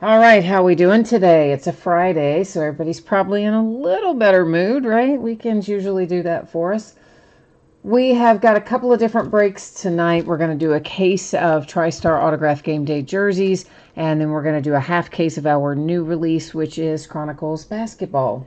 All right, how we doing today? It's a Friday, so everybody's probably in a little better mood, right? Weekends usually do that for us. We have got a couple of different breaks tonight. We're going to do a case of TriStar Autograph Game Day jerseys, and then we're going to do a half case of our new release, which is Chronicles Basketball.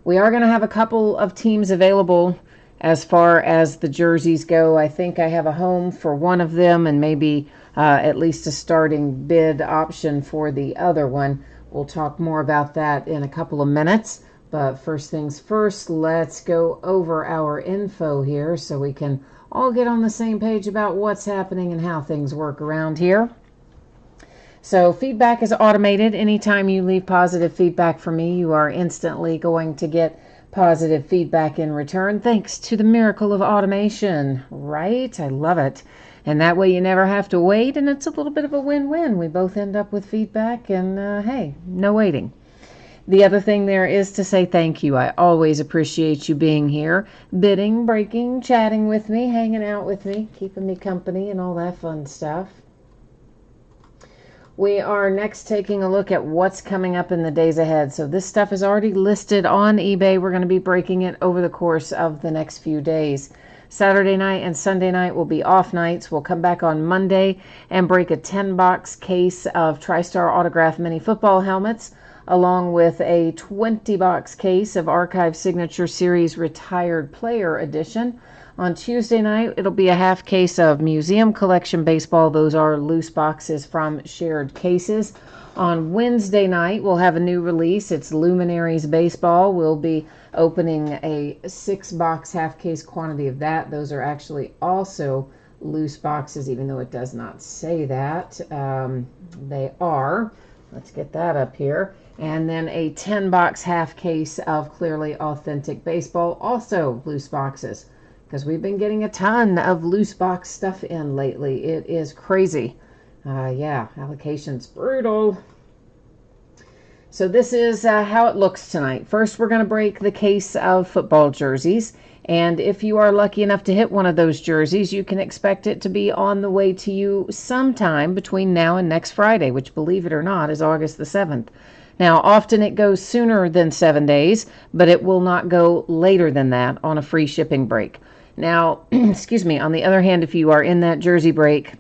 We are going to have a couple of teams available as far as the jerseys go. I think I have a home for one of them and maybe at least a starting bid option for the other one. We'll talk more about that in a couple of minutes. But first things first, let's go over our info here so we can all get on the same page about what's happening and how things work around here. So feedback is automated. Anytime you leave positive feedback for me, you are instantly going to get positive feedback in return, thanks to the miracle of automation, right? I love it. And that way you never have to wait, and it's a little bit of a win-win. We both end up with feedback, and hey, no waiting. The other thing there is to say thank you. I always appreciate you being here, bidding, breaking, chatting with me, hanging out with me, keeping me company, and all that fun stuff. We are next taking a look at what's coming up in the days ahead. So this stuff is already listed on eBay. We're going to be breaking it over the course of the next few days. Saturday night and Sunday night will be off nights. We'll come back on Monday and break a 10-box case of TriStar Autograph Mini Football helmets, along with a 20-box case of Archive Signature Series Retired Player Edition. On Tuesday night, it'll be a half case of Museum Collection Baseball. Those are loose boxes from shared cases. On Wednesday night, we'll have a new release. It's Luminaries Baseball. We'll be opening a 6-box half case quantity of that. Those are actually also loose boxes, even though it does not say that. They are. Let's get that up here. And then a 10-box half case of Clearly Authentic Baseball, also loose boxes, because we've been getting a ton of loose box stuff in lately. It is crazy. Yeah, allocation's brutal. So this is how it looks tonight. First, we're going to break the case of football jerseys. And if you are lucky enough to hit one of those jerseys, you can expect it to be on the way to you sometime between now and next Friday, which, believe it or not, is August the 7th. Now, often it goes sooner than 7 days, but it will not go later than that on a free shipping break. Now, excuse me, on the other hand, if you are in that jersey break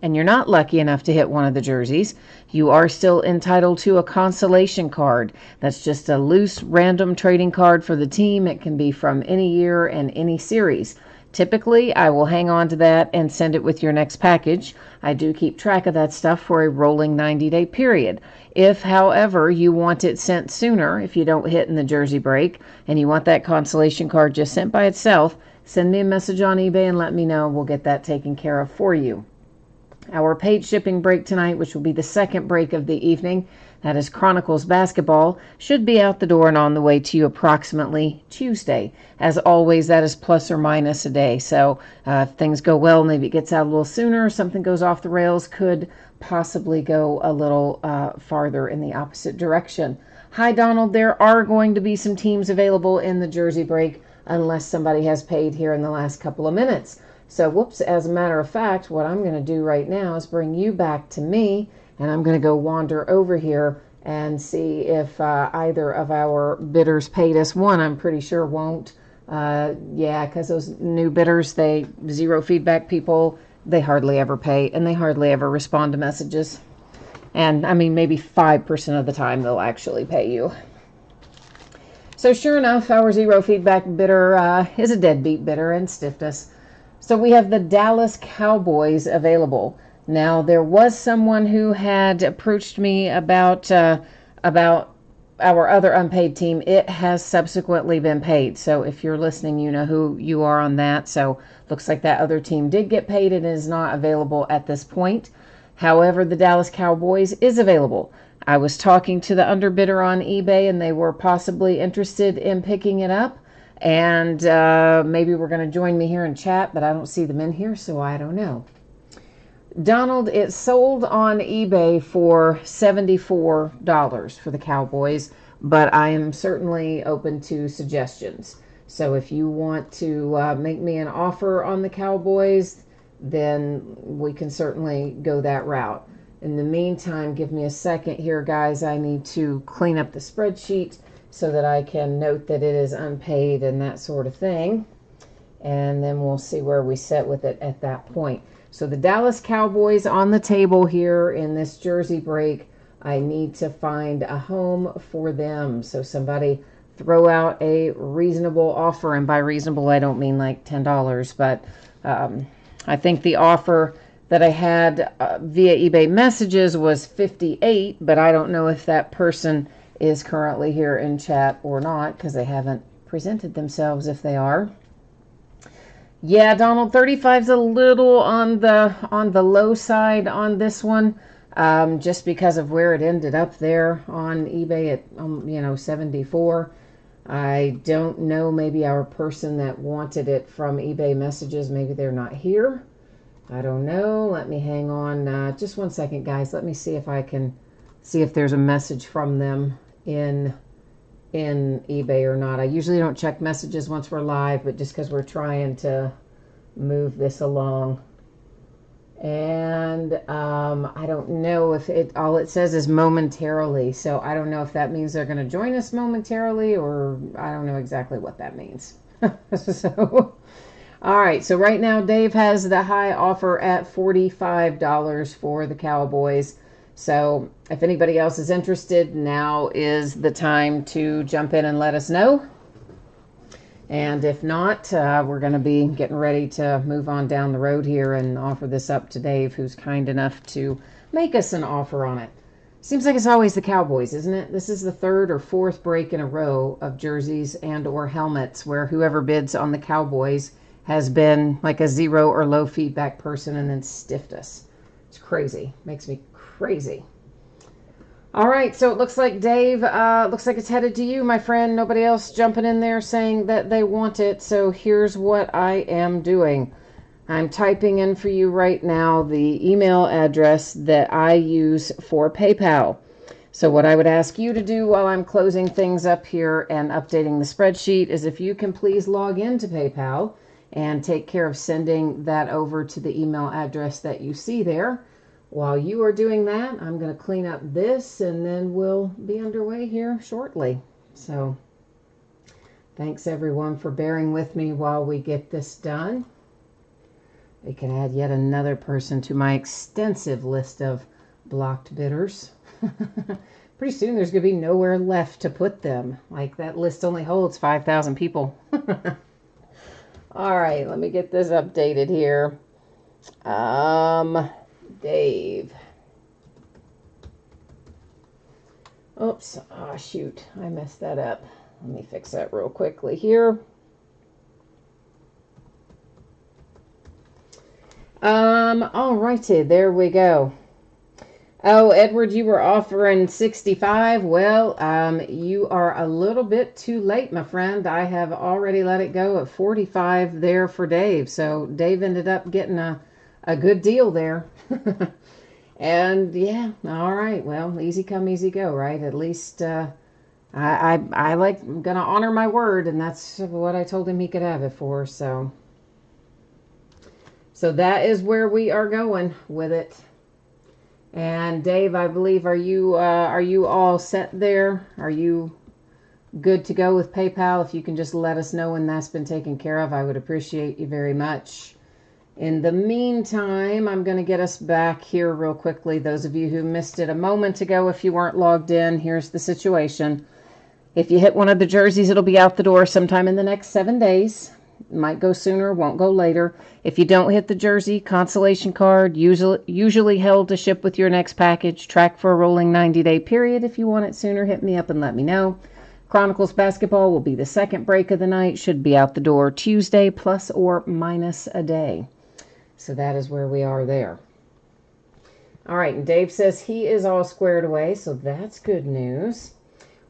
and you're not lucky enough to hit one of the jerseys, you are still entitled to a consolation card. That's just a loose, random trading card for the team. It can be from any year and any series. Typically, I will hang on to that and send it with your next package. I do keep track of that stuff for a rolling 90-day period. If, however, you want it sent sooner, if you don't hit in the jersey break, and you want that consolation card just sent by itself, send me a message on eBay and let me know. We'll get that taken care of for you. Our paid shipping break tonight, which will be the second break of the evening, that is Chronicles Basketball, should be out the door and on the way to you approximately Tuesday. As always, that is plus or minus a day. So if things go well, maybe it gets out a little sooner. Something goes off the rails, could possibly go a little farther in the opposite direction. Hi, Donald. There are going to be some teams available in the jersey break unless somebody has paid here in the last couple of minutes. So, whoops, as a matter of fact, what I'm going to do right now is bring you back to me, and I'm going to go wander over here and see if either of our bidders paid us. One, I'm pretty sure won't. Yeah, because those new bidders, they zero feedback people, they hardly ever pay, and they hardly ever respond to messages. And, I mean, maybe 5% of the time they'll actually pay you. So, sure enough, our zero feedback bidder is a deadbeat bidder and stiffed us. So we have the Dallas Cowboys available. Now, there was someone who had approached me about our other unpaid team. It has subsequently been paid. So if you're listening, you know who you are on that. So looks like that other team did get paid and is not available at this point. However, the Dallas Cowboys is available. I was talking to the underbidder on eBay, and they were possibly interested in picking it up. And maybe we're going to join me here and chat, but I don't see them in here, so I don't know. Donald, it sold on eBay for $74 for the Cowboys, but I am certainly open to suggestions. So if you want to make me an offer on the Cowboys, then we can certainly go that route. In the meantime, give me a second here, guys. I need to clean up the spreadsheet so that I can note that it is unpaid and that sort of thing. And then we'll see where we sit with it at that point. So the Dallas Cowboys on the table here in this jersey break. I need to find a home for them. So somebody throw out a reasonable offer. And by reasonable, I don't mean like $10, but I think the offer that I had via eBay messages was $58, but I don't know if that person is currently here in chat or not because they haven't presented themselves if they are. Yeah, Donald, 35 is a little on the low side on this one, just because of where it ended up there on eBay at 74. I don't know, maybe our person that wanted it from eBay messages, maybe they're not here. I don't know. Let me hang on just one second, guys. Let me see if I can see if there's a message from them in eBay or not. I usually don't check messages once we're live, but just because we're trying to move this along. And I don't know if all it says is momentarily. So I don't know if that means they're going to join us momentarily, or I don't know exactly what that means. So... All right, so right now Dave has the high offer at $45 for the Cowboys. So if anybody else is interested, now is the time to jump in and let us know. And if not, we're going to be getting ready to move on down the road here and offer this up to Dave, who's kind enough to make us an offer on it. Seems like it's always the Cowboys, isn't it? This is the third or fourth break in a row of jerseys and or helmets where whoever bids on the Cowboys has been like a zero or low feedback person and then stiffed us. It's crazy. Makes me crazy. All right, so it looks like Dave, looks like it's headed to you, my friend. Nobody else jumping in there saying that they want it. So here's what I am doing. I'm typing in for you right now the email address that I use for PayPal. So what I would ask you to do while I'm closing things up here and updating the spreadsheet is if you can please log into PayPal and take care of sending that over to the email address that you see there. While you are doing that, I'm going to clean up this and then we'll be underway here shortly. So thanks everyone for bearing with me while we get this done. We can add yet another person to my extensive list of blocked bidders. Pretty soon there's going to be nowhere left to put them. Like that list only holds 5,000 people. All right, let me get this updated here. Dave. Oops, oh shoot, I messed that up. Let me fix that real quickly here. All righty, there we go. Oh, Edward, you were offering 65. Well, you are a little bit too late, my friend. I have already let it go at 45 there for Dave. So Dave ended up getting a good deal there. And yeah, all right. Well, easy come, easy go, right? At least I'm gonna honor my word, and that's what I told him he could have it for. So that is where we are going with it. And Dave, I believe, are you all set there? Are you good to go with PayPal? If you can just let us know when that's been taken care of, I would appreciate you very much. In the meantime, I'm going to get us back here real quickly. Those of you who missed it a moment ago, if you weren't logged in, here's the situation. If you hit one of the jerseys, it'll be out the door sometime in the next 7 days. Might go sooner, won't go later. If you don't hit the jersey, consolation card, usually held to ship with your next package. Track for a rolling 90-day period. If you want it sooner, hit me up and let me know. Chronicles basketball will be the second break of the night. Should be out the door Tuesday, plus or minus a day. So that is where we are there. All right, and Dave says he is all squared away, so that's good news.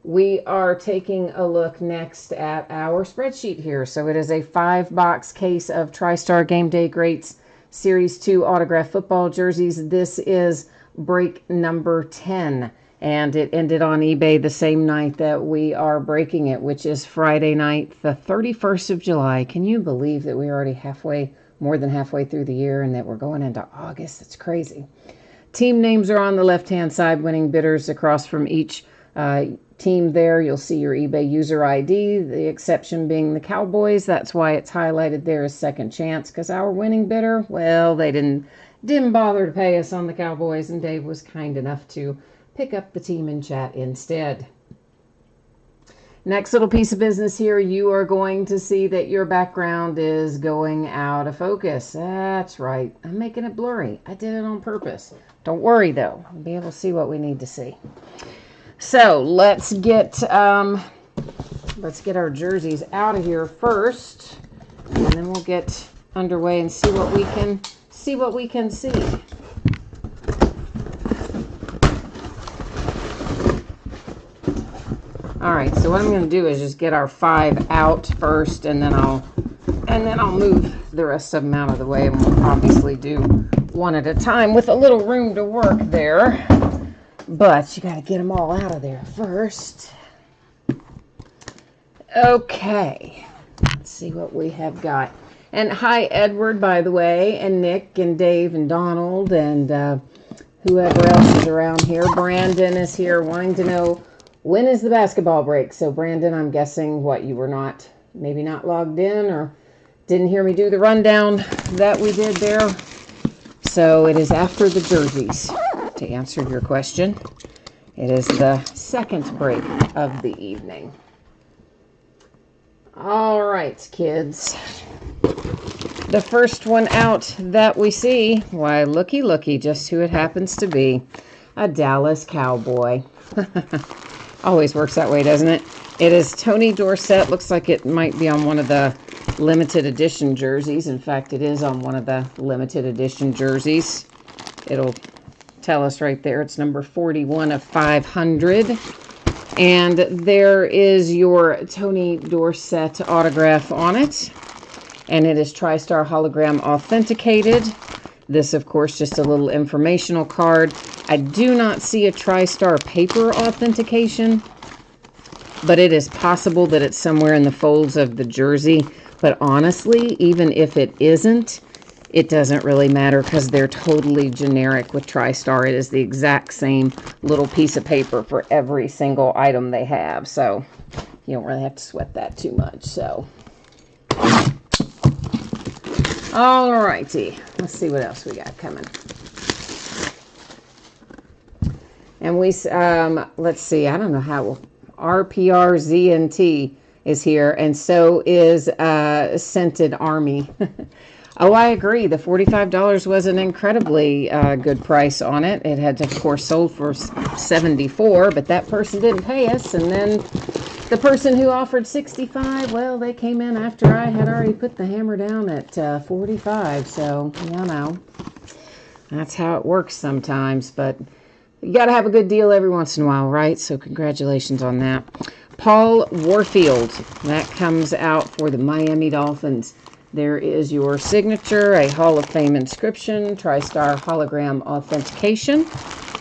We are taking a look next at our spreadsheet here. So it is a 5-box case of TriStar Game Day Greats Series 2 autographed football jerseys. This is break number 10, and it ended on eBay the same night that we are breaking it, which is Friday night, the 31st of July. Can you believe that we're already more than halfway through the year and that we're going into August? It's crazy. Team names are on the left-hand side, winning bidders across from each team there. You'll see your eBay user ID, the exception being the Cowboys. That's why it's highlighted there as second chance, because our winning bidder, well, they didn't bother to pay us on the Cowboys, and Dave was kind enough to pick up the team in chat instead. Next little piece of business here, you are going to see that your background is going out of focus. That's right. I'm making it blurry. I did it on purpose. Don't worry, though. We'll be able to see what we need to see. So let's get our jerseys out of here first, and then we'll get underway and see what we can see. All right, so what I'm going to do is just get our 5 out first, and then I'll move the rest of them out of the way, and we'll obviously do one at a time with a little room to work there. But you got to get them all out of there first. Okay, let's see what we have got. And hi, Edward, by the way, and Nick and Dave and Donald and whoever else is around here. Brandon is here wanting to know, when is the basketball break? So, Brandon, I'm guessing you were maybe not logged in or didn't hear me do the rundown that we did there. So, it is after the jerseys, to answer your question. It is the second break of the evening. All right, kids. The first one out that we see, why, looky, just who it happens to be. A Dallas Cowboy. Always works that way, doesn't it? It is Tony Dorsett. Looks like it might be on one of the limited edition jerseys. In fact, it is on one of the limited edition jerseys. It'll tell us right there. It's number 41 of 500. And there is your Tony Dorsett autograph on it. And it is TriStar hologram authenticated. This, of course, just a little informational card. I do not see a TriStar paper authentication, but it is possible that it's somewhere in the folds of the jersey. But honestly, even if it isn't, it doesn't really matter because they're totally generic with TriStar. It is the exact same little piece of paper for every single item they have. So you don't really have to sweat that too much. So, all righty. Let's see what else we got coming. And we, let's see, I don't know how, RPRZNT is here, and so is Scented Army. Oh, I agree. The $45 was an incredibly good price on it. It had, of course, sold for $74, but that person didn't pay us, and then the person who offered $65, well, they came in after I had already put the hammer down at $45, so, that's how it works sometimes, but you got to have a good deal every once in a while, right? So congratulations on that. Paul Warfield, that comes out for the Miami Dolphins. There is your signature, a Hall of Fame inscription, TriStar hologram authentication.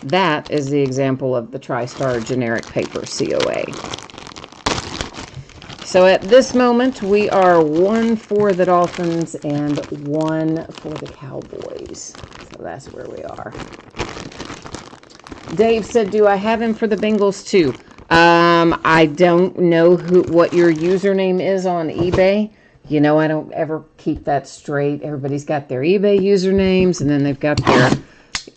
That is the example of the TriStar generic paper COA. So at this moment, we are 1 for the Dolphins and 1 for the Cowboys. So that's where we are. Dave said, do I have him for the Bengals too? I don't know what your username is on eBay. I don't ever keep that straight. Everybody's got their eBay usernames, and then they've got their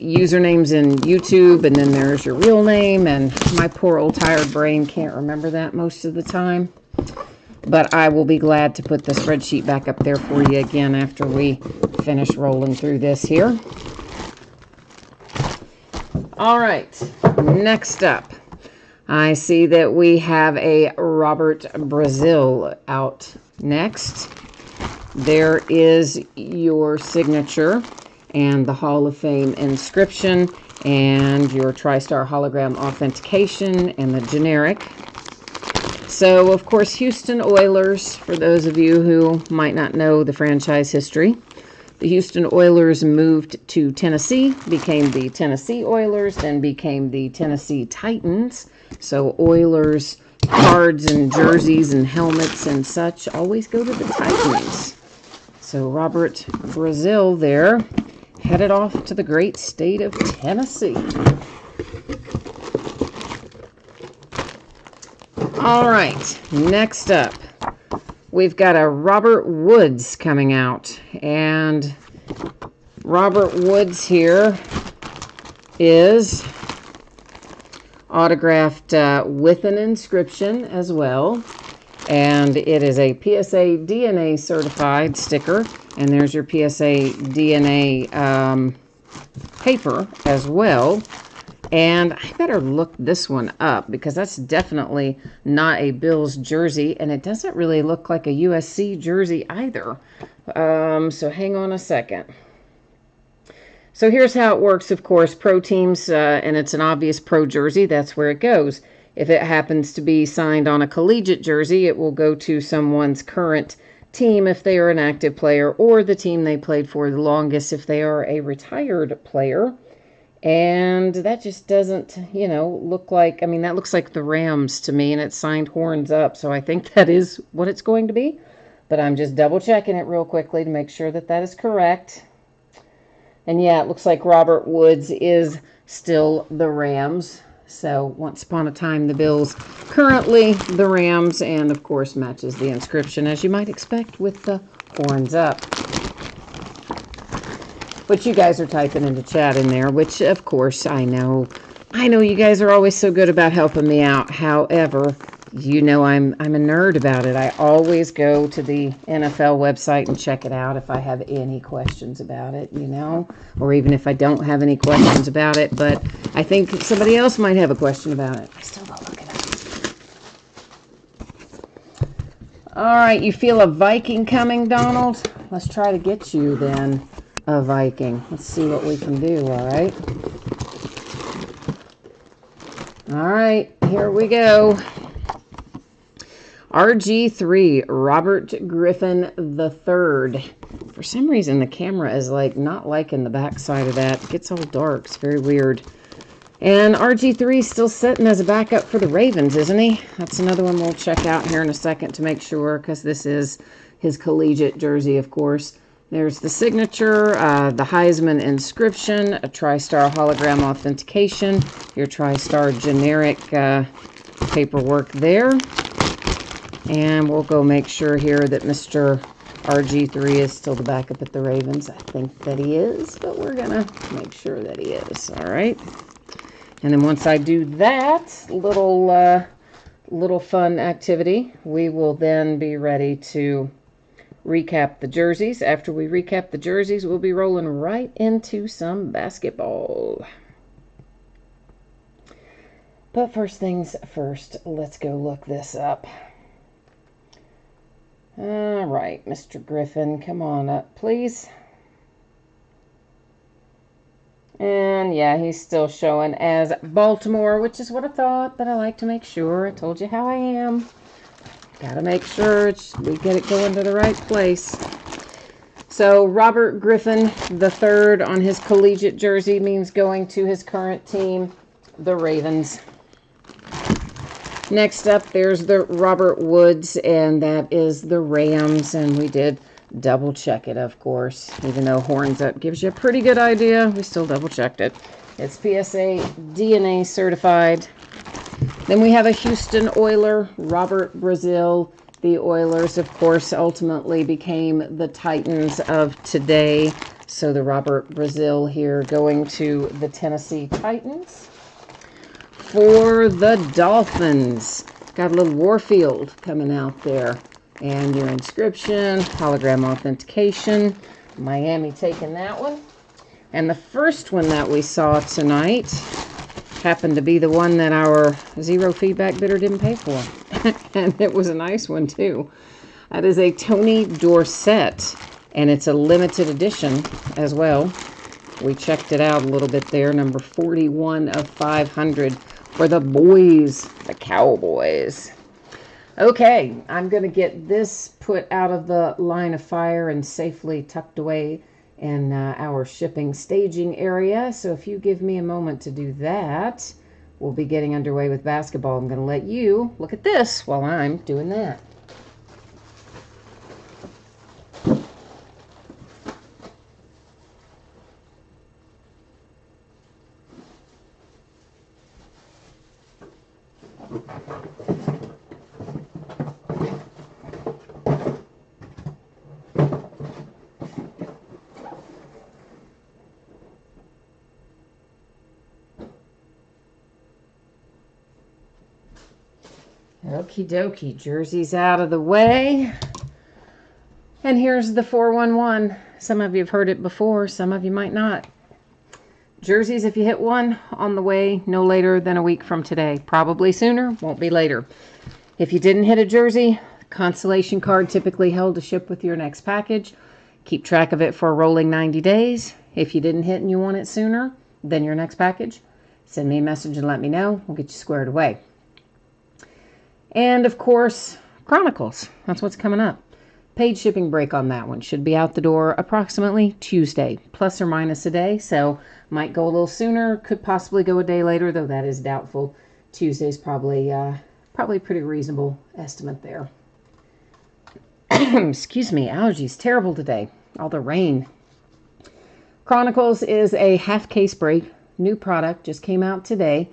usernames in YouTube, and then there's your real name, and my poor old tired brain can't remember that most of the time. But I will be glad to put the spreadsheet back up there for you again after we finish rolling through this here. All right, next up, I see that we have a Robert Brazil out next. There is your signature and the Hall of Fame inscription and your TriStar hologram authentication and the generic. So, of course, Houston Oilers, for those of you who might not know the franchise history. The Houston Oilers moved to Tennessee, became the Tennessee Oilers, then became the Tennessee Titans. So Oilers cards and jerseys and helmets and such always go to the Titans. So Robert Brazil there headed off to the great state of Tennessee. All right, next up, we've got a Robert Woods coming out. And Robert Woods here is autographed with an inscription as well. And it is a PSA DNA certified sticker. And there's your PSA DNA paper as well. And I better look this one up because that's definitely not a Bills jersey. And it doesn't really look like a USC jersey either. So hang on a second. So here's how it works, of course. Pro teams, and it's an obvious pro jersey, that's where it goes. If it happens to be signed on a collegiate jersey, it will go to someone's current team if they are an active player, or the team they played for the longest if they are a retired player. And that just doesn't, look like, that looks like the Rams to me, and it's signed horns up, so I think that is what it's going to be. But I'm just double checking it real quickly to make sure that that is correct. And yeah, it looks like Robert Woods is still the Rams. So once upon a time, the Bills, currently the Rams, and of course matches the inscription as you might expect with the horns up. But you guys are typing into chat in there, which of course I know you guys are always so good about helping me out. However, I'm a nerd about it. I always go to the NFL website and check it out if I have any questions about it, or even if I don't have any questions about it, but I think somebody else might have a question about it. I still don't look it up. All right, you feel a Viking coming, Donald? Let's try to get you then a Viking. Let's see what we can do, all right? All right, here we go. RG3, Robert Griffin III. For some reason, the camera is not liking the back side of that. It gets all dark. It's very weird. And RG3 is still sitting as a backup for the Ravens, isn't he? That's another one we'll check out here in a second to make sure, because this is his collegiate jersey, of course. There's the signature, the Heisman inscription, a TriStar hologram authentication, your TriStar generic paperwork there. And we'll go make sure here that Mr. RG3 is still the backup at the Ravens. I think that he is, but we're going to make sure that he is. All right. And then once I do that little fun activity, we will then be ready to recap the jerseys. After we recap the jerseys, we'll be rolling right into some basketball. But first things first, let's go look this up. All right, Mr. Griffin, come on up, please. And yeah, he's still showing as Baltimore, which is what I thought, but I like to make sure. I told you how I am. Gotta make sure we get it going to the right place. So Robert Griffin III on his collegiate jersey means going to his current team, the Ravens. Next up, there's the Robert Woods, and that is the Rams, and we did double check it, of course. Even though horns up gives you a pretty good idea, we still double checked it. It's PSA DNA certified. Then we have a Houston Oiler, Robert Brazile. The Oilers, of course, ultimately became the Titans of today. So the Robert Brazile here going to the Tennessee Titans. For the Dolphins, got a little Warfield coming out there. And your inscription, hologram authentication. Miami taking that one. And the first one that we saw tonight happened to be the one that our zero feedback bidder didn't pay for. And it was a nice one, too. That is a Tony Dorsett. And it's a limited edition as well. We checked it out a little bit there. Number 41 of 500 for the boys, the Cowboys. Okay, I'm going to get this put out of the line of fire and safely tucked away in our shipping staging area. So if you give me a moment to do that, we'll be getting underway with basketball. I'm going to let you look at this while I'm doing that. Okie dokie, jerseys out of the way. And here's the 411. Some of you have heard it before, some of you might not. Jerseys, if you hit one, on the way no later than a week from today. Probably sooner, won't be later. If you didn't hit a jersey, consolation card typically held to ship with your next package. Keep track of it for a rolling 90 days. If you didn't hit and you want it sooner than your next package, send me a message and let me know. We'll get you squared away. And of course, Chronicles. That's what's coming up. Paid shipping break on that one. Should be out the door approximately Tuesday, plus or minus a day. So might go a little sooner, could possibly go a day later, though that is doubtful. Tuesday's probably a pretty reasonable estimate there. Excuse me, allergies terrible today. All the rain. Chronicles is a half case break. New product, just came out today.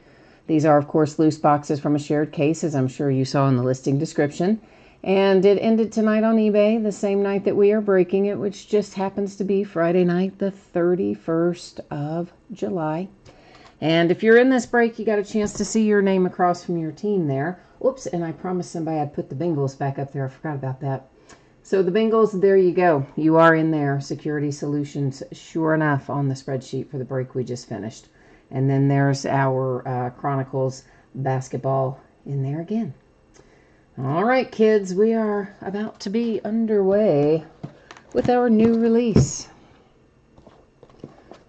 These are, of course, loose boxes from a shared case, as I'm sure you saw in the listing description. And it ended tonight on eBay, the same night that we are breaking it, which just happens to be Friday night, the 31st of July. And if you're in this break, you got a chance to see your name across from your team there. Whoops, and I promised somebody I'd put the Bengals back up there. I forgot about that. So the Bengals, there you go. You are in there. Security Solutions, sure enough, on the spreadsheet for the break we just finished. And then there's our Chronicles basketball in there again. All right, kids, we are about to be underway with our new release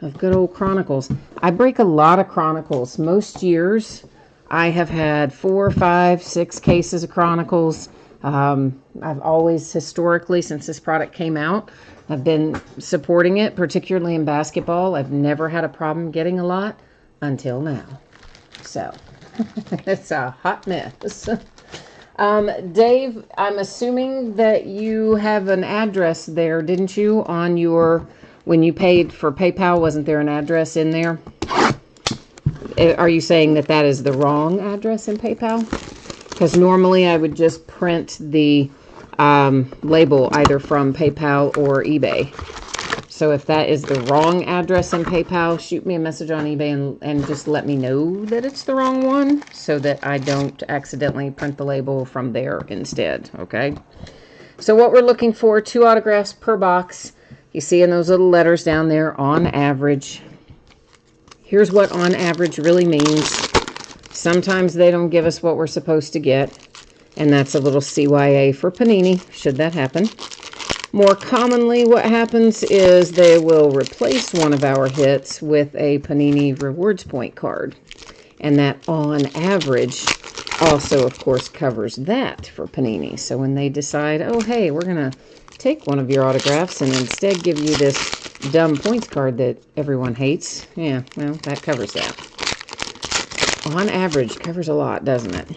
of good old Chronicles. I break a lot of Chronicles. Most years, I have had 4, 5, 6 cases of Chronicles. I've always, historically, since this product came out, I've been supporting it, particularly in basketball. I've never had a problem getting a lot until now. So, it's a hot mess. Dave, I'm assuming that you have an address there, didn't you, on your, when you paid for PayPal, wasn't there an address in there? Are you saying that that is the wrong address in PayPal? Because normally I would just print the label either from PayPal or eBay. So if that is the wrong address in PayPal, shoot me a message on eBay and just let me know that it's the wrong one so that I don't accidentally print the label from there instead, okay? So what we're looking for, 2 autographs per box. You see in those little letters down there, on average. Here's what on average really means. Sometimes they don't give us what we're supposed to get, and that's a little CYA for Panini, should that happen. More commonly, what happens is they will replace one of our hits with a Panini Rewards Point card. And that, on average, also, of course, covers that for Panini. So when they decide, oh, hey, we're going to take one of your autographs and instead give you this dumb points card that everyone hates, yeah, well, that covers that. On average, covers a lot, doesn't it?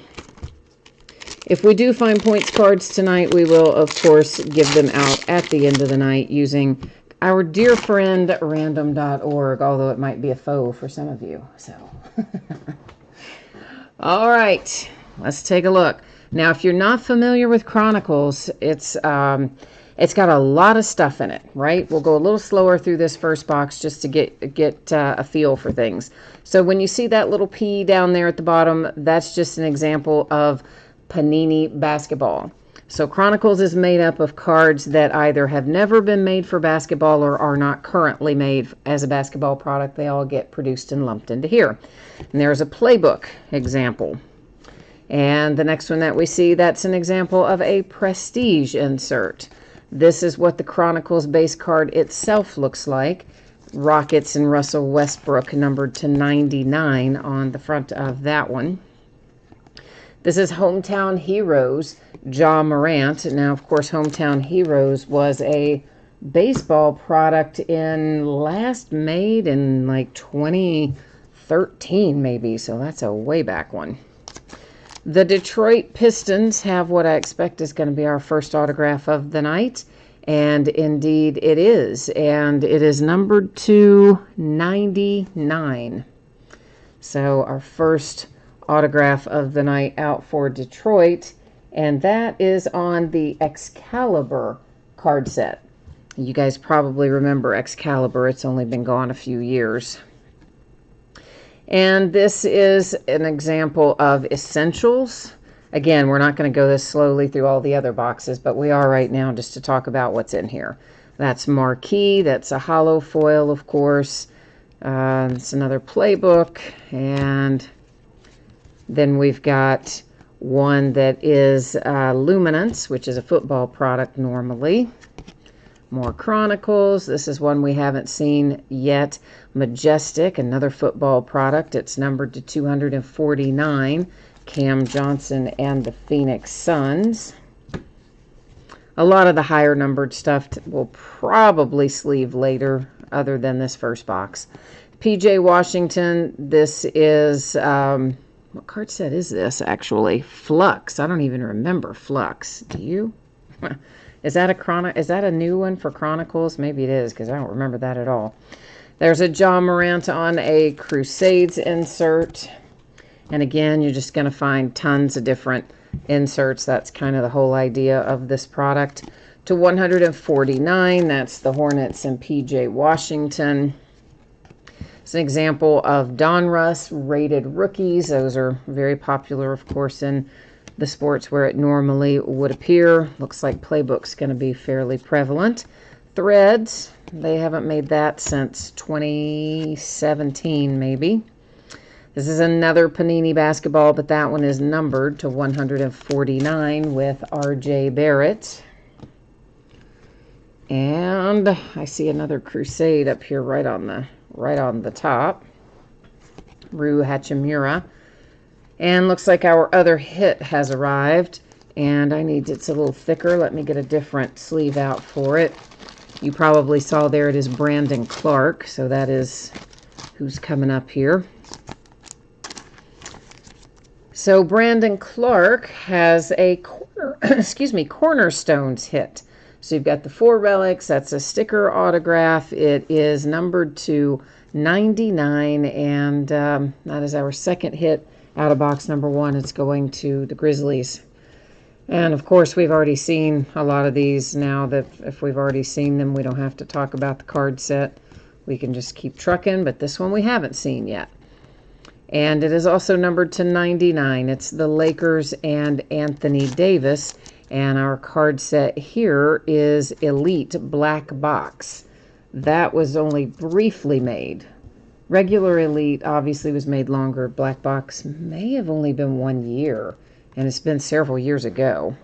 If we do find points cards tonight, we will, of course, give them out at the end of the night using our dear friend random.org, although it might be a foe for some of you. So, all right, let's take a look. Now, if you're not familiar with Chronicles, it's got a lot of stuff in it, right? We'll go a little slower through this first box just to get a feel for things. So when you see that little P down there at the bottom, that's just an example of Panini basketball. So Chronicles is made up of cards that either have never been made for basketball or are not currently made as a basketball product. They all get produced and lumped into here. And there's a playbook example. And the next one that we see, that's an example of a prestige insert. This is what the Chronicles base card itself looks like. Rockets and Russell Westbrook numbered to 99 on the front of that one. This is Hometown Heroes, Ja Morant. Now, of course, Hometown Heroes was a baseball product last made in like 2013 maybe, so that's a way back one. The Detroit Pistons have what I expect is going to be our first autograph of the night, and indeed it is, and it is numbered to 99. So our first autograph of the night out for Detroit, and that is on the Excalibur card set. You guys probably remember Excalibur. It's only been gone a few years. And this is an example of Essentials. Again, we're not going to go this slowly through all the other boxes, but we are right now just to talk about what's in here. That's Marquee. That's a hollow foil, of course. It's another playbook. And then we've got one that is Luminance, which is a football product normally. More Chronicles. This is one we haven't seen yet. Majestic, another football product. It's numbered to 249. Cam Johnson and the Phoenix Suns. A lot of the higher numbered stuff will probably sleeve later, other than this first box. PJ Washington. This is, what card set is this actually? Flux. I don't even remember Flux. Do you? Is that a new one for Chronicles? Maybe it is, because I don't remember that at all. There's a Ja Morant on a Crusades insert. And again, you're just going to find tons of different inserts. That's kind of the whole idea of this product. To 149, that's the Hornets and PJ Washington. It's an example of Donruss rated rookies. Those are very popular, of course, in the sports where it normally would appear. Looks like Playbook's going to be fairly prevalent. Threads, they haven't made that since 2017 maybe. This is another Panini basketball, but that one is numbered to 149 with R.J. Barrett. And I see another Crusade up here right on the top. Rui Hachimura. And looks like our other hit has arrived. And it's a little thicker. Let me get a different sleeve out for it. You probably saw there it is Brandon Clark. So that is who's coming up here. So Brandon Clark has a Cornerstones hit. So you've got the 4 relics. That's a sticker autograph. It is numbered to 99, and that is our second hit out of box number 1. It's going to the Grizzlies. And of course, we've already seen a lot of these now. That if we've already seen them, we don't have to talk about the card set. We can just keep trucking, but this one we haven't seen yet. And it is also numbered to 99. It's the Lakers and Anthony Davis. And our card set here is Elite Black Box. That was only briefly made. Regular Elite obviously was made longer. Black Box may have only been 1 year. And it's been several years ago.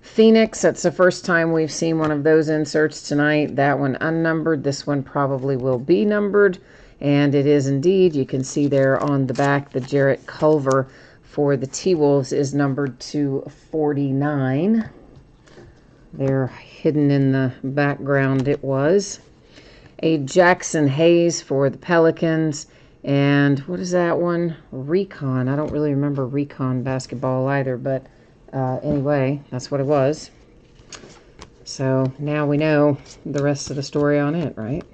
Phoenix, that's the first time we've seen one of those inserts tonight. That one unnumbered. This one probably will be numbered. And it is indeed. You can see there on the back, the Jarrett Culver for the T-Wolves is numbered to 49. They're hidden in the background, it was. A Jackson Hayes for the Pelicans. And what is that one? Recon. I don't really remember Recon basketball either, but anyway, that's what it was. So now we know the rest of the story on it, right?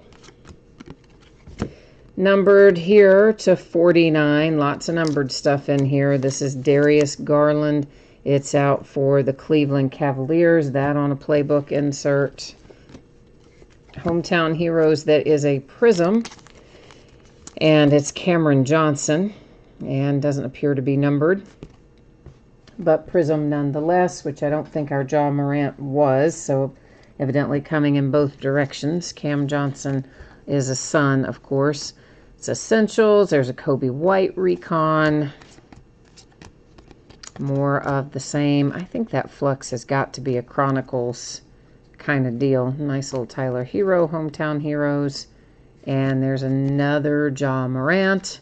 Numbered here to 49. Lots of numbered stuff in here. This is Darius Garland. It's out for the Cleveland Cavaliers. That on a playbook insert. Hometown Heroes, that is a Prism. And it's Cameron Johnson. And doesn't appear to be numbered. But Prism nonetheless, which I don't think our Ja Morant was. So evidently coming in both directions. Cam Johnson is a Sun, of course. It's Essentials. There's a Kobe White Recon. More of the same. I think that Flux has got to be a Chronicles kind of deal. Nice little Tyler Hero, Hometown Heroes. And there's another Ja Morant.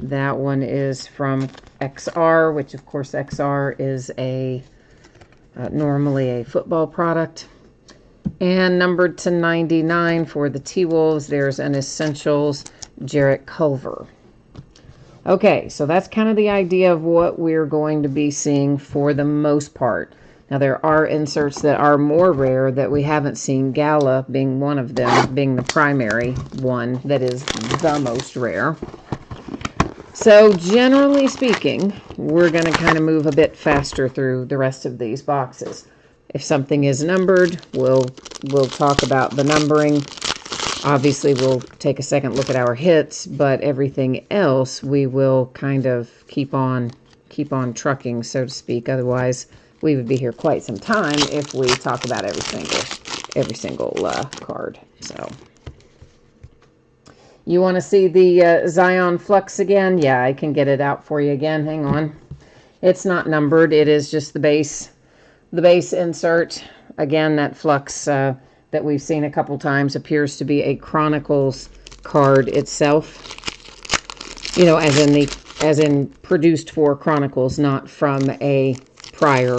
That one is from XR, which of course XR is a normally a football product. And numbered to 99 for the T-Wolves, there's an Essentials Jarrett Culver. Okay, so that's kind of the idea of what we're going to be seeing for the most part. Now, there are inserts that are more rare that we haven't seen, Gala being one of them, being the primary one that is the most rare. So generally speaking, we're going to kind of move a bit faster through the rest of these boxes. If something is numbered, we'll talk about the numbering. Obviously, we'll take a second look at our hits, but everything else we will kind of keep on trucking, so to speak. Otherwise, we would be here quite some time if we talk about every single card. So, you want to see the Zion Flux again? Yeah, I can get it out for you again. Hang on. It's not numbered. It is just the base insert. Again, that Flux that we've seen a couple times appears to be a Chronicles card itself. You know, as in produced for Chronicles, not from a prior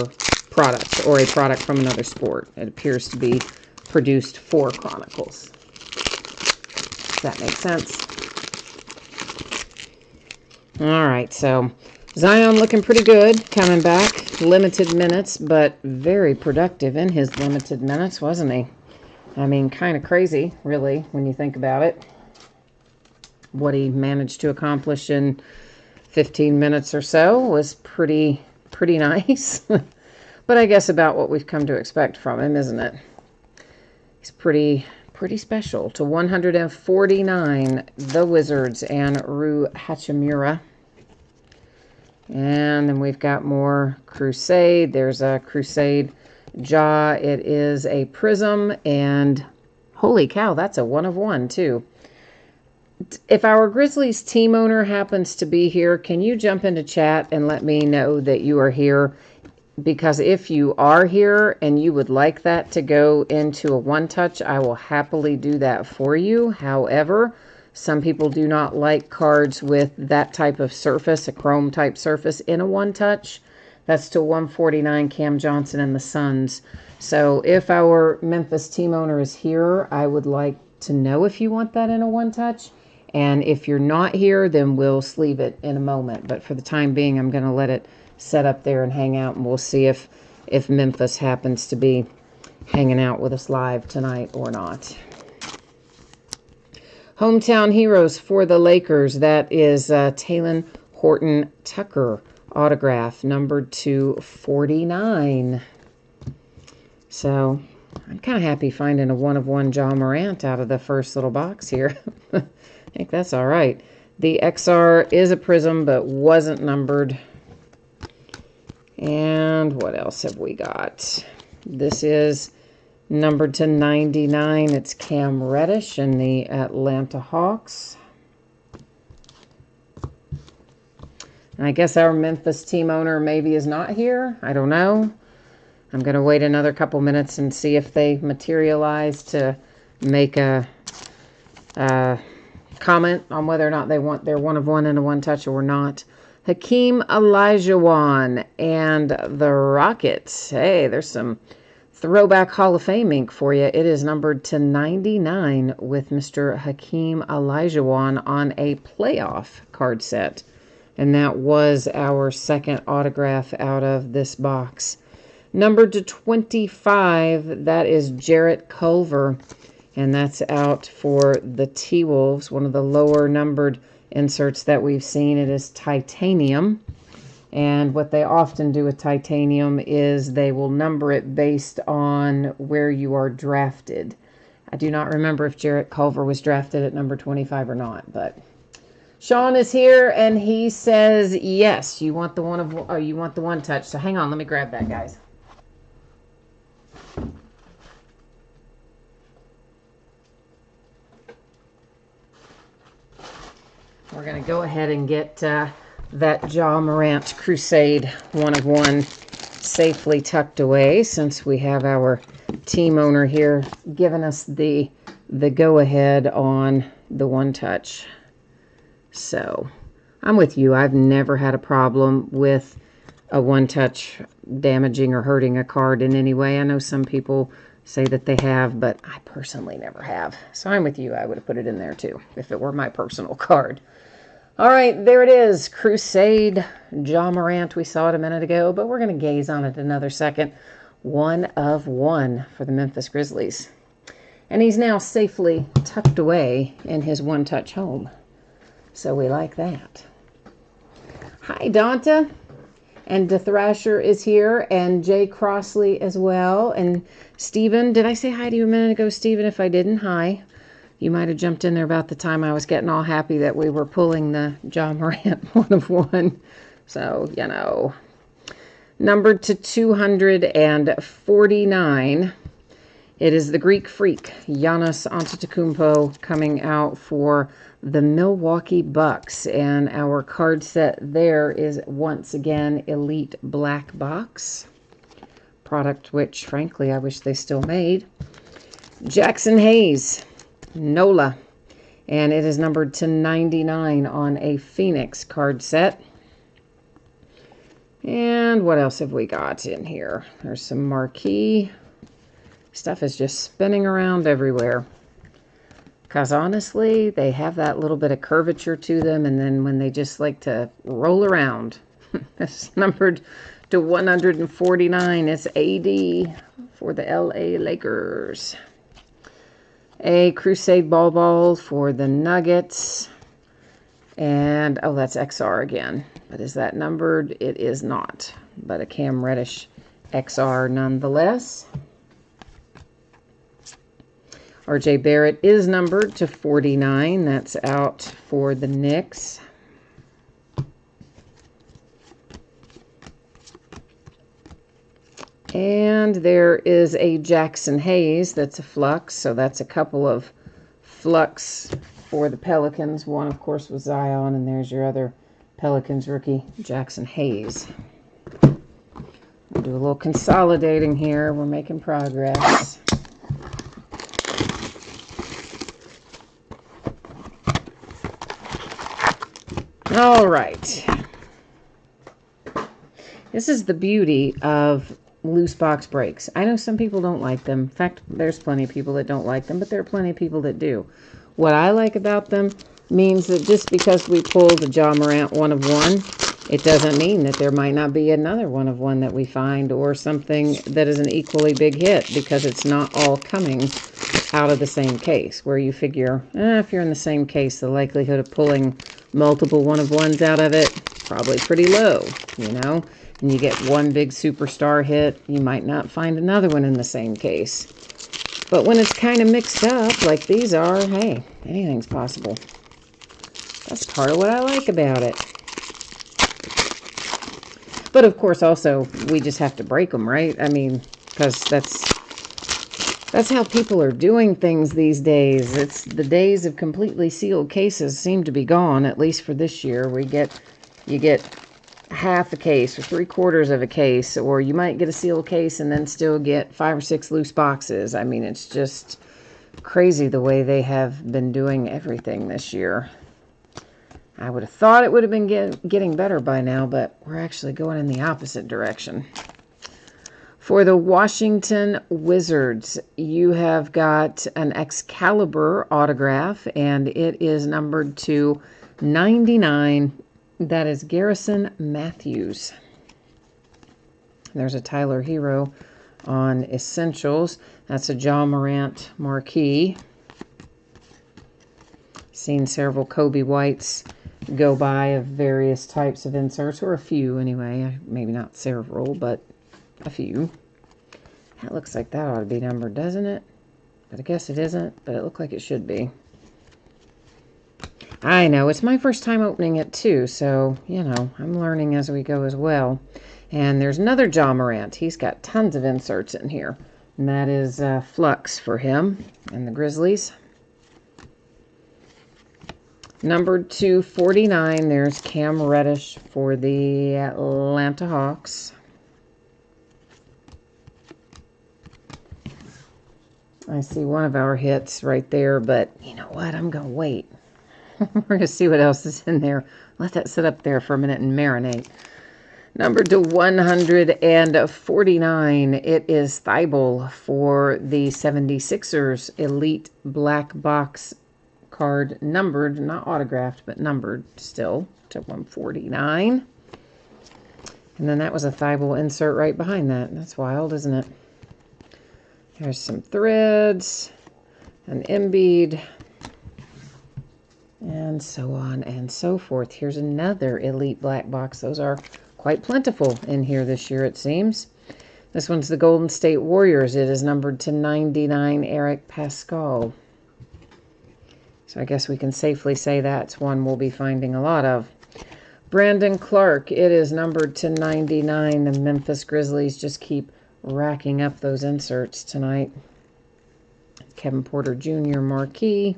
product or a product from another sport. It appears to be produced for Chronicles. Does that make sense? All right, so Zion looking pretty good, coming back. Limited minutes, but very productive in his limited minutes, wasn't he? I mean, kind of crazy, really, when you think about it. What he managed to accomplish in 15 minutes or so was pretty nice. But I guess about what we've come to expect from him, isn't it? He's pretty special. To 149, the Wizards and Rui Hachimura. And then we've got more Crusade. There's a Crusade Jaw. It is a Prism, and holy cow, that's a 1 of 1 too. If our Grizzlies team owner happens to be here, can you jump into chat and let me know that you are here? Because if you are here and you would like that to go into a one-touch, I will happily do that for you. However, some people do not like cards with that type of surface, a chrome type surface, in a one-touch. That's to 149, Cam Johnson and the Suns. So if our Memphis team owner is here, I would like to know if you want that in a one-touch. And if you're not here, then we'll sleeve it in a moment. But for the time being, I'm going to let it set up there and hang out, and we'll see if Memphis happens to be hanging out with us live tonight or not. Hometown Heroes for the Lakers. That is Talen Horton-Tucker autograph, numbered to 49. So I'm kind of happy finding a 1 of 1 Ja Morant out of the first little box here. I think that's all right. The XR is a Prism, but wasn't numbered. And what else have we got? This is numbered to 99. It's Cam Reddish and the Atlanta Hawks. And I guess our Memphis team owner maybe is not here. I don't know. I'm going to wait another couple minutes and see if they materialize to make a comment on whether or not they want their 1 of 1 and a one-touch or not. Hakeem Olajuwon and the Rockets. Hey, there's some throwback Hall of Fame ink for you. It is numbered to 99 with Mr. Hakeem Olajuwon on a playoff card set. And that was our second autograph out of this box. Numbered to 25, that is Jarrett Culver. And that's out for the T-Wolves, one of the lower numbered inserts that we've seen. It is titanium, and what they often do with titanium is they will number it based on where you are drafted. I do not remember if Jarrett Culver was drafted at number 25 or not, but Sean is here and he says yes, you want the one touch. So hang on, let me grab that, guys. We're going to go ahead and get that Ja Morant Crusade 1 of 1 safely tucked away, since we have our team owner here giving us the go-ahead on the one touch. So I'm with you. I've never had a problem with a one touch damaging or hurting a card in any way. I know some people say that they have, but I personally never have. So I'm with you. I would have put it in there too if it were my personal card. All right, there it is. Crusade Ja Morant. We saw it a minute ago, but we're going to gaze on it another second. 1 of 1 for the Memphis Grizzlies. And he's now safely tucked away in his one-touch home. So we like that. Hi, Donta. And DeThrasher is here, and Jay Crossley as well. And Stephen, did I say hi to you a minute ago, Stephen? If I didn't, hi. You might have jumped in there about the time I was getting all happy that we were pulling the John Morant 1 of 1. So, you know. Numbered to 249. It is the Greek Freak, Giannis Antetokounmpo, coming out for the Milwaukee Bucks. And our card set there is once again Elite Black Box. Product which, frankly, I wish they still made. Jackson Hayes, NOLA. And it is numbered to 99 on a Phoenix card set. And what else have we got in here? There's some marquee. Stuff is just spinning around everywhere. Because honestly, they have that little bit of curvature to them, and then when they just like to roll around. It's numbered to 149. It's AD for the LA Lakers. A Crusade Ball for the Nuggets. And, oh, that's XR again. But is that numbered? It is not. But a Cam Reddish XR nonetheless. R.J. Barrett is numbered to 49. That's out for the Knicks. And there is a Jackson Hayes. That's a flux. So that's a couple of flux for the Pelicans. One, of course, was Zion. And there's your other Pelicans rookie, Jackson Hayes. We'll do a little consolidating here. We're making progress. All right. This is the beauty of loose box breaks. I know some people don't like them. In fact, there's plenty of people that don't like them, but there are plenty of people that do. What I like about them means that just because we pulled a John Morant 1 of 1, it doesn't mean that there might not be another 1 of 1 that we find, or something that is an equally big hit, because it's not all coming out of the same case, where you figure, if you're in the same case, the likelihood of pulling multiple 1 of 1s out of it, probably pretty low, you know? And you get one big superstar hit, you might not find another one in the same case. But when it's kind of mixed up, like these are, hey, anything's possible. That's part of what I like about it. But of course, also, we just have to break them, right? I mean, because that's how people are doing things these days. It's the days of completely sealed cases seem to be gone, at least for this year. You get half a case or 3/4 of a case, or you might get a sealed case and then still get 5 or 6 loose boxes. I mean, it's just crazy the way they have been doing everything this year. I would have thought it would have been getting better by now, but we're actually going in the opposite direction. For the Washington Wizards, you have got an Excalibur autograph, and it is numbered to 99. That is Garrison Matthews. There's a Tyler Hero on Essentials. That's a John Morant marquee. Seen several Kobe Whites go by of various types of inserts, or a few anyway. Maybe not several, but a few. That looks like that ought to be numbered, doesn't it? But I guess it isn't, but it looks like it should be. I know, it's my first time opening it too, so, you know, I'm learning as we go as well. And there's another John Morant. He's got tons of inserts in here. And that is Flux for him and the Grizzlies. Numbered to 49, there's Cam Reddish for the Atlanta Hawks. I see one of our hits right there, but you know what? I'm going to wait. We're going to see what else is in there. Let that sit up there for a minute and marinate. Numbered to 149, it is Thibault for the 76ers Elite Black Box card, numbered, not autographed, but numbered still to 149. And then that was a Thibault insert right behind that. That's wild, isn't it? There's some threads, an Embiid, and so on and so forth. Here's another Elite Black Box. Those are quite plentiful in here this year, it seems. This one's the Golden State Warriors. It is numbered to 99, Eric Pascal. So I guess we can safely say that's one we'll be finding a lot of. Brandon Clark, it is numbered to 99. The Memphis Grizzlies just keep racking up those inserts tonight. Kevin Porter Jr. marquee.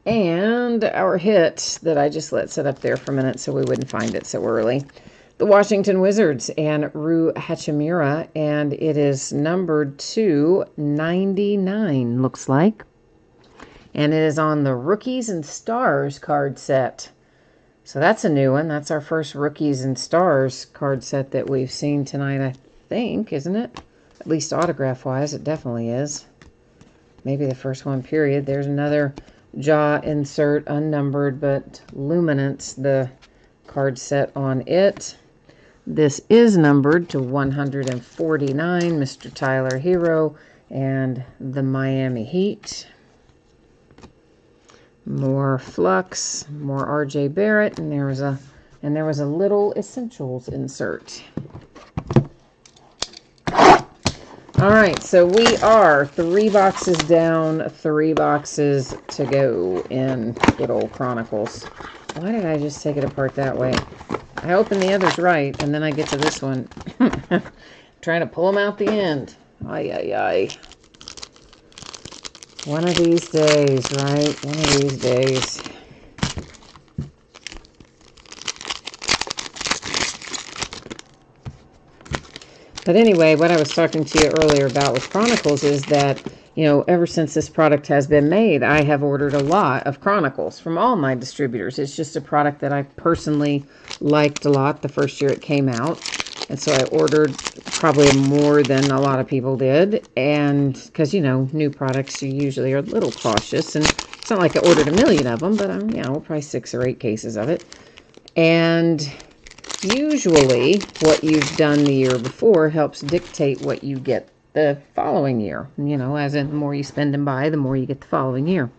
And our hit that I just let sit up there for a minute so we wouldn't find it so early. The Washington Wizards and Rui Hachimura, and it is numbered to 99, looks like. And it is on the Rookies and Stars card set. So that's a new one. That's our first Rookies and Stars card set that we've seen tonight, I think, isn't it? At least autograph-wise, it definitely is. Maybe the first one, period. There's another jaw insert, unnumbered, but luminance, the card set on it. This is numbered to 149, Mr. Tyler Hero and the Miami Heat. More Flux, more RJ Barrett, and there was a little Essentials insert. All right, so we are 3 boxes down, 3 boxes to go in good old Chronicles. Why did I just take it apart that way? I open the others right, and then I get to this one. Trying to pull them out the end. Ay, ay, ay. One of these days, right? One of these days. But anyway, what I was talking to you earlier about with Chronicles is that, you know, ever since this product has been made, I have ordered a lot of Chronicles from all my distributors. It's just a product that I personally liked a lot the first year it came out. And so I ordered probably more than a lot of people did. And because, you know, new products, you usually are a little cautious. And it's not like I ordered a million of them, but, you know, probably 6 or 8 cases of it. And usually what you've done the year before helps dictate what you get the following year. You know, as in the more you spend and buy, the more you get the following year.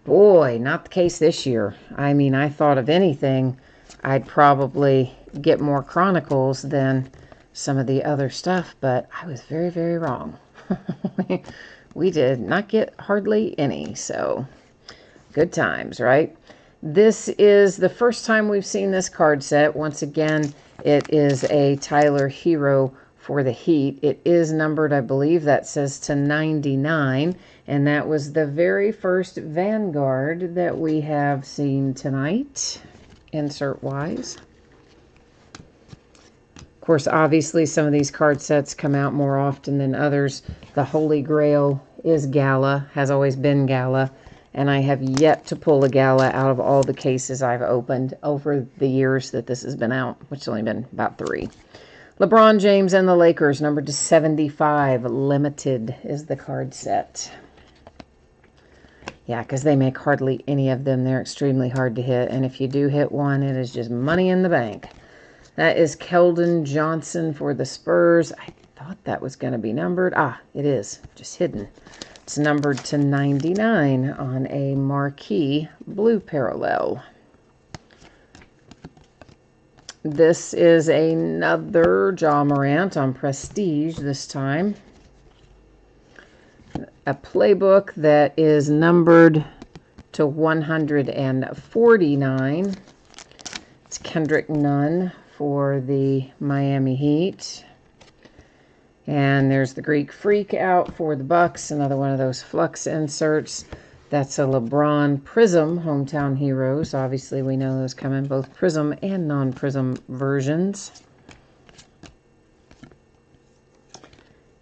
Boy, not the case this year. I mean, I thought of anything, I'd probably get more Chronicles than some of the other stuff, but I was very, very wrong. We did not get hardly any, so good times, right? This is the first time we've seen this card set. Once again, it is a Tyler Hero for the Heat. It is numbered, I believe, that says to 99, and that was the very first Vanguard that we have seen tonight, insert-wise. Of course, obviously, some of these card sets come out more often than others. The Holy Grail is Gala, has always been Gala. And I have yet to pull a Gala out of all the cases I've opened over the years that this has been out, which has only been about 3. LeBron James and the Lakers, numbered to 75. Limited is the card set. Yeah, because they make hardly any of them. They're extremely hard to hit. And if you do hit one, it is just money in the bank. That is Keldon Johnson for the Spurs. I thought that was going to be numbered. Ah, it is. Just hidden. It's numbered to 99 on a marquee blue parallel. This is another Ja Morant on Prestige this time. A playbook that is numbered to 149. It's Kendrick Nunn for the Miami Heat. And there's the Greek Freak out for the Bucks, another one of those Flux inserts. That's a LeBron Prism Hometown Heroes. Obviously, we know those come in both Prism and non-Prism versions.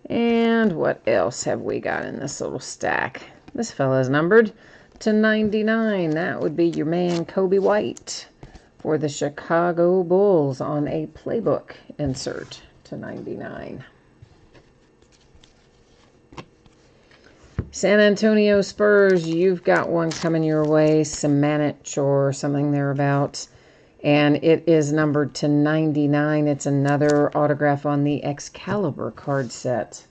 And what else have we got in this little stack? This fella is numbered to 99. That would be your man Kobe White for the Chicago Bulls on a playbook insert to 99. San Antonio Spurs, you've got one coming your way, Samanich or something thereabouts. And it is numbered to 99. It's another autograph on the Excalibur card set.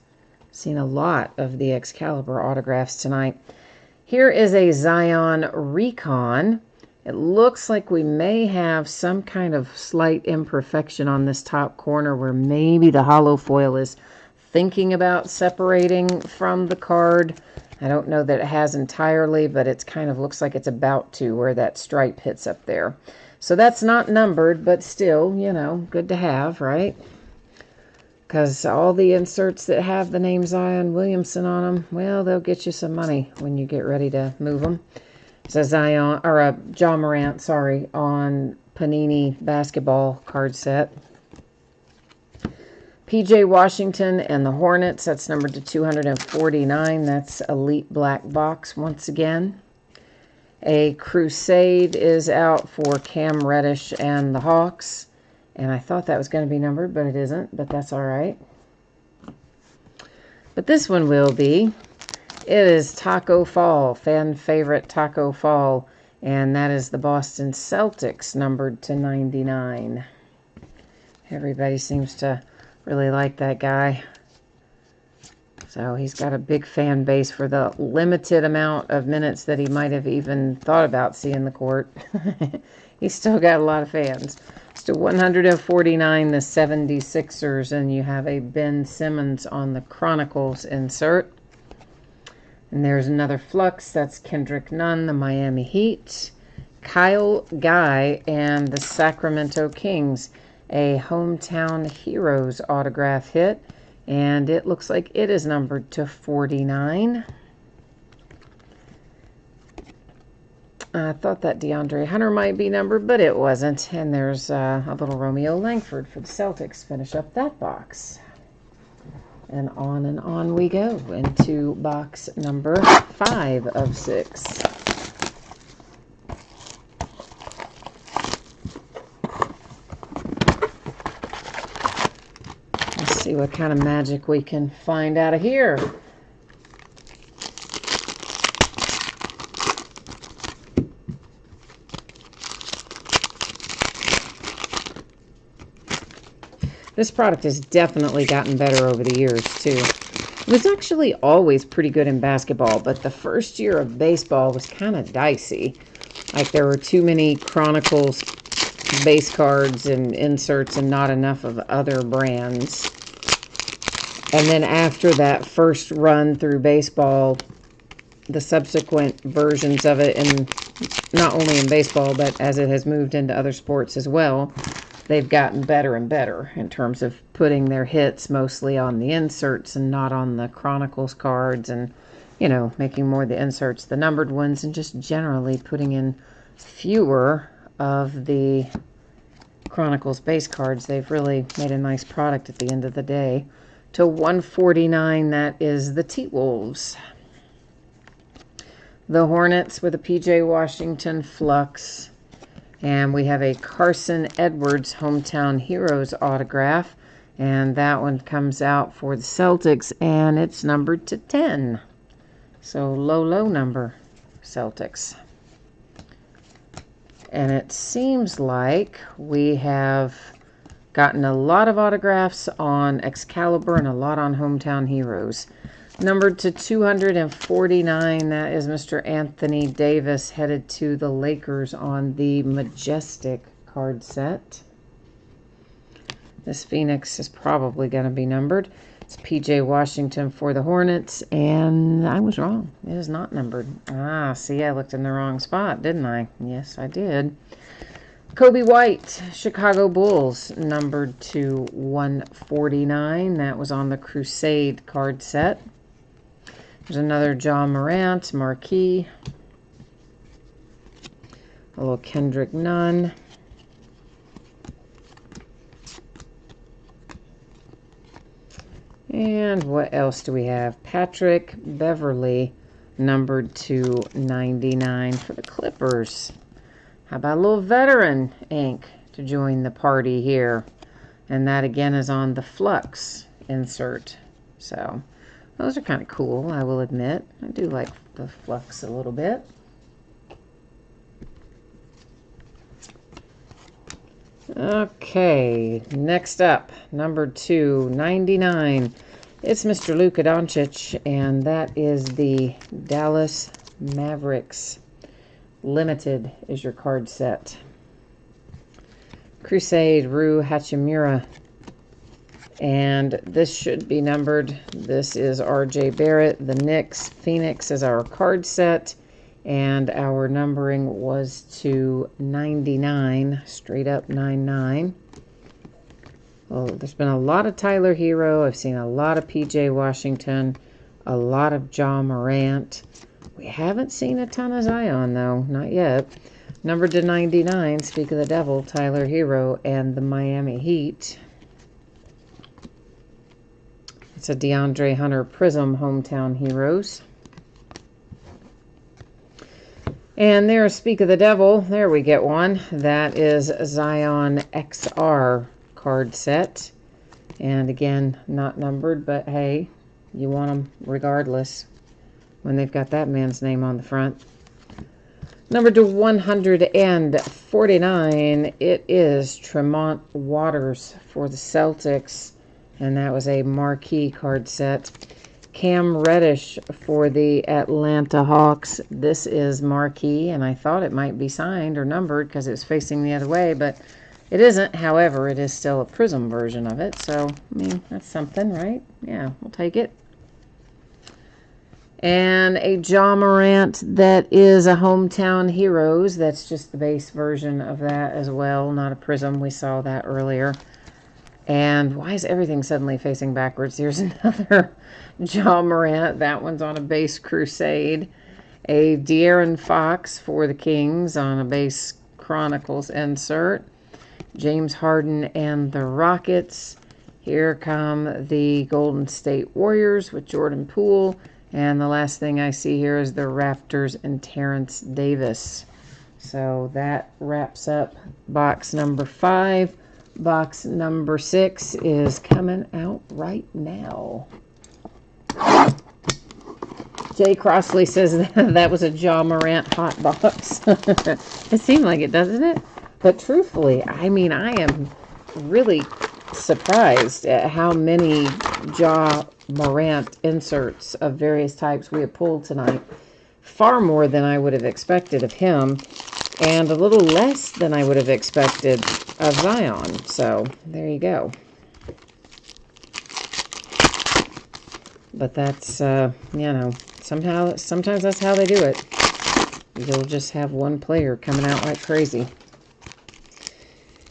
Seen a lot of the Excalibur autographs tonight. Here is a Zion Recon. It looks like we may have some kind of slight imperfection on this top corner where maybe the hollow foil is thinking about separating from the card. I don't know that it has entirely, but it kind of looks like it's about to, where that stripe hits up there. So that's not numbered, but still, you know, good to have, right? Because all the inserts that have the name Zion Williamson on them, well, they'll get you some money when you get ready to move them. It's a Zion, or a Ja Morant, sorry, on Panini basketball card set. PJ Washington and the Hornets, that's numbered to 249. That's Elite Black Box once again. A Crusade is out for Cam Reddish and the Hawks. And I thought that was going to be numbered, but it isn't, but that's all right. But this one will be. It is Taco Fall, fan favorite Taco Fall, and that is the Boston Celtics, numbered to 99. Everybody seems to really like that guy. So he's got a big fan base for the limited amount of minutes that he might have even thought about seeing the court. He's still got a lot of fans. To 149, the 76ers, and you have a Ben Simmons on the Chronicles insert. And there's another Flux, that's Kendrick Nunn, the Miami Heat. Kyle Guy and the Sacramento Kings, a Hometown Heroes autograph hit, and it looks like it is numbered to 49. I thought that DeAndre Hunter might be numbered, but it wasn't. And there's a little Romeo Langford for the Celtics. Finish up that box. And on we go into box number 5 of 6. Let's see what kind of magic we can find out of here. This product has definitely gotten better over the years, too. It was actually always pretty good in basketball, but the first year of baseball was kind of dicey. Like, there were too many Chronicles base cards and inserts and not enough of other brands. And then after that first run through baseball, the subsequent versions of it, and not only in baseball, but as it has moved into other sports as well, they've gotten better and better in terms of putting their hits mostly on the inserts and not on the Chronicles cards, and, you know, making more of the inserts the numbered ones, and just generally putting in fewer of the Chronicles base cards. They've really made a nice product at the end of the day. To 149, that is the T-Wolves. The Hornets with a PJ Washington Flux. And we have a Carson Edwards Hometown Heroes autograph. And that one comes out for the Celtics, and it's numbered to 10. So low number Celtics. And it seems like we have gotten a lot of autographs on Excalibur and a lot on Hometown Heroes. Numbered to 249, that is Mr. Anthony Davis, headed to the Lakers on the Majestic card set. This Phoenix is probably going to be numbered. It's PJ Washington for the Hornets, and I was wrong. It is not numbered. Ah, see, I looked in the wrong spot, didn't I? Yes, I did. Kobe White, Chicago Bulls, numbered to 149. That was on the Crusade card set. There's another Ja Morant, Marquee. A little Kendrick Nunn. And what else do we have? Patrick Beverly, numbered to 99 for the Clippers. How about a little veteran ink to join the party here? And that again is on the Flux insert. So those are kind of cool, I will admit. I do like the Flux a little bit. Okay, next up, number 299. It's Mr. Luka Doncic, and that is the Dallas Mavericks Limited is your card set. Crusade, Ryu Hachimura. And this should be numbered. This is R.J. Barrett. The Knicks Phoenix is our card set. And our numbering was to 99, straight up 99. Well, there's been a lot of Tyler Hero. I've seen a lot of P.J. Washington, a lot of Ja Morant. We haven't seen a ton of Zion, though. Not yet. Numbered to 99, speak of the devil, Tyler Hero and the Miami Heat. It's a DeAndre Hunter Prism Hometown Heroes. And there's Speak of the Devil. There we get one. That is Zion XR card set. And again, not numbered, but hey, you want them regardless when they've got that man's name on the front. Number to 149, it is Tremont Waters for the Celtics. And that was a marquee card set. Cam Reddish for the Atlanta Hawks. This is marquee, and I thought it might be signed or numbered because it was facing the other way, but it isn't. However, it is still a Prism version of it, so, I mean, that's something, right? Yeah, we'll take it. And a Ja Morant that is a Hometown Heroes. That's just the base version of that as well, not a Prism. We saw that earlier. And why is everything suddenly facing backwards? Here's another Ja Morant. That one's on a base Crusade. A De'Aaron Fox for the Kings on a base Chronicles insert. James Harden and the Rockets. Here come the Golden State Warriors with Jordan Poole. And the last thing I see here is the Raptors and Terrence Davis. So that wraps up box number 5. Box number 6 is coming out right now. Jay Crossley says that was a Ja Morant hot box. It seemed like it, doesn't it? But truthfully, I mean, I am really surprised at how many Ja Morant inserts of various types we have pulled tonight. Far more than I would have expected of him, and a little less than I would have expected of Zion. So, there you go. But that's, you know, sometimes that's how they do it. You'll just have one player coming out like crazy.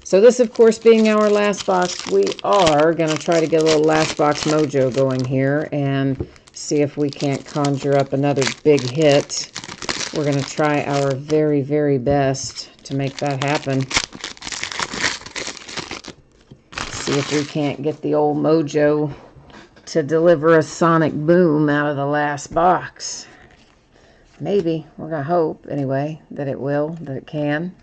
So this, of course, being our last box, we are going to try to get a little last box mojo going here and see if we can't conjure up another big hit. We're going to try our very, very best to make that happen. See if we can't get the old mojo to deliver a sonic boom out of the last box. Maybe. We're going to hope, anyway, that it will, that it can.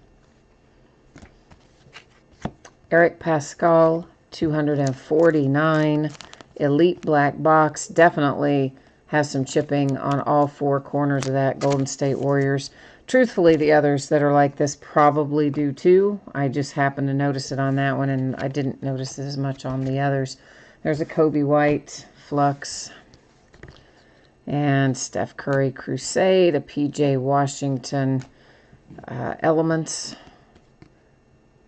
Eric Pascal, 249. Elite black box. Definitely has some chipping on all 4 corners of that. Golden State Warriors. Truthfully, the others that are like this probably do too. I just happened to notice it on that one, and I didn't notice it as much on the others. There's a Kobe White Flux. And Steph Curry Crusade. A PJ Washington Elements.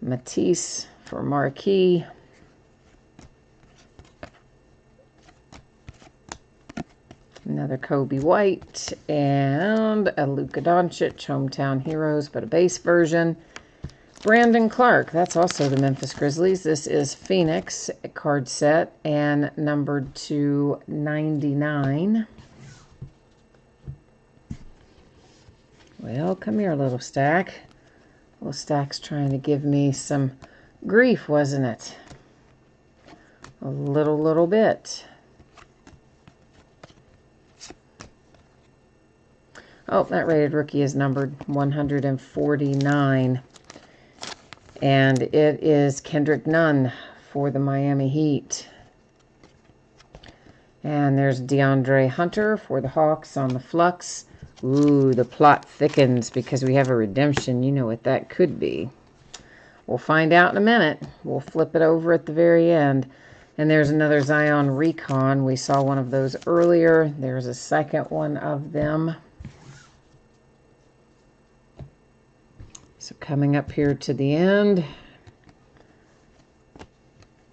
Matisse for Marquee. Another Kobe White, and a Luka Doncic, Hometown Heroes, but a base version. Brandon Clark, that's also the Memphis Grizzlies. This is Phoenix card set and numbered to 99. Well, come here, little stack. Little stack's trying to give me some grief, wasn't it? A little bit. Oh, that rated rookie is numbered 149. And it is Kendrick Nunn for the Miami Heat. And there's DeAndre Hunter for the Hawks on the Flux. Ooh, the plot thickens because we have a redemption. You know what that could be. We'll find out in a minute. We'll flip it over at the very end. And there's another Zion Recon. We saw one of those earlier. There's a second one of them. So coming up here to the end,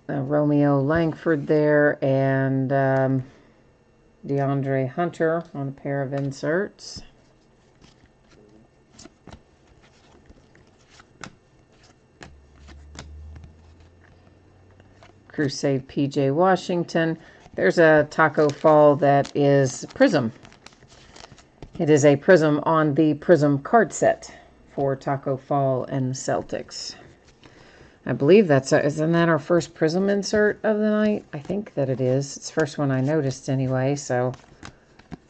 Romeo Langford there, and DeAndre Hunter on a pair of inserts. Crusade PJ Washington. There's a Taco Fall that is Prism. It is a Prism on the Prism card set for Taco Fall and the Celtics. I believe isn't that our first Prism insert of the night? I think that it is. It's the first one I noticed anyway, so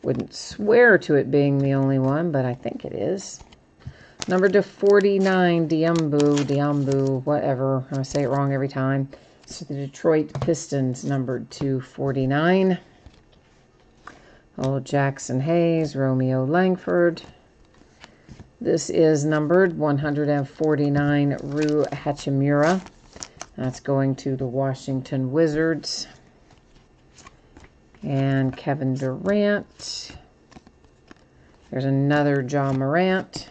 wouldn't swear to it being the only one, but I think it is. Number to 49, Diambu, whatever. I say it wrong every time. So the Detroit Pistons, numbered to 49. Old Jackson Hayes, Romeo Langford. This is numbered 149, Rui Hachimura. That's going to the Washington Wizards. And Kevin Durant. There's another Ja Morant.